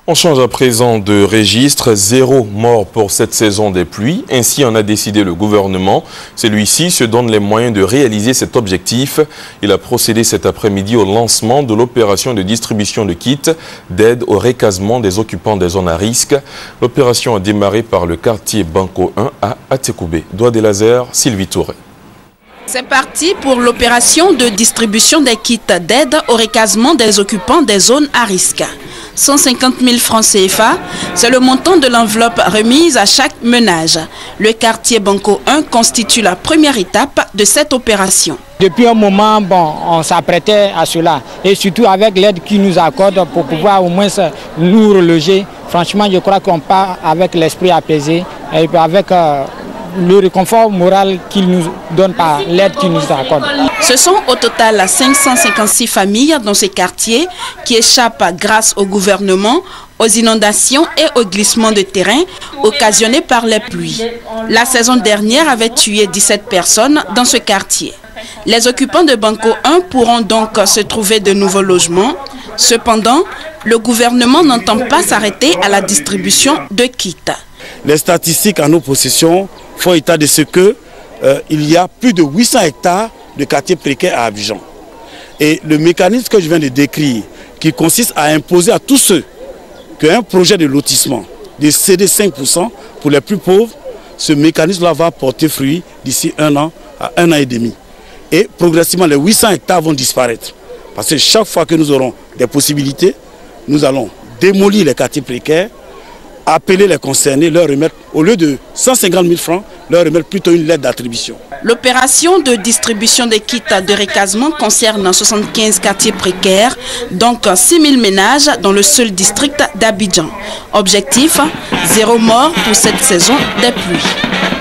On change à présent de registre. 0 mort pour cette saison des pluies. Ainsi en a décidé le gouvernement. Celui-ci se donne les moyens de réaliser cet objectif. Il a procédé cet après-midi au lancement de l'opération de distribution de kits d'aide au recasement des occupants des zones à risque. L'opération a démarré par le quartier Banco 1 à Atekoubé. Doigt des lasers, Sylvie Touré. C'est parti pour l'opération de distribution des kits d'aide au recasement des occupants des zones à risque. 150 000 francs CFA, c'est le montant de l'enveloppe remise à chaque ménage. Le quartier Banco 1 constitue la première étape de cette opération. Depuis un moment, on s'apprêtait à cela. Et surtout avec l'aide qu'ils nous accordent pour pouvoir au moins nous reloger. Franchement, je crois qu'on part avec l'esprit apaisé et avec le réconfort moral qu'ils nous donnent par l'aide qu'ils nous accordent. Ce sont au total 556 familles dans ces quartiers qui échappent grâce au gouvernement aux inondations et aux glissements de terrain occasionnés par les pluies. La saison dernière avait tué 17 personnes dans ce quartier. Les occupants de Banco 1 pourront donc se trouver de nouveaux logements. Cependant, le gouvernement n'entend pas s'arrêter à la distribution de kits. Les statistiques en nos possessions font état de ce que il y a plus de 800 hectares de quartiers précaires à Abidjan. Et le mécanisme que je viens de décrire, qui consiste à imposer à tous ceux qui ont un projet de lotissement de céder 5% pour les plus pauvres, ce mécanisme-là va porter fruit d'ici 1 an à 1 an et demi. Et progressivement, les 800 hectares vont disparaître. Parce que chaque fois que nous aurons des possibilités, nous allons démolir les quartiers précaires, appeler les concernés, leur remettre, au lieu de 150 000 francs, leur remettre plutôt une lettre d'attribution. L'opération de distribution des kits de recasement concerne 75 quartiers précaires, donc 6 000 ménages dans le seul district d'Abidjan. Objectif, 0 mort pour cette saison des pluies.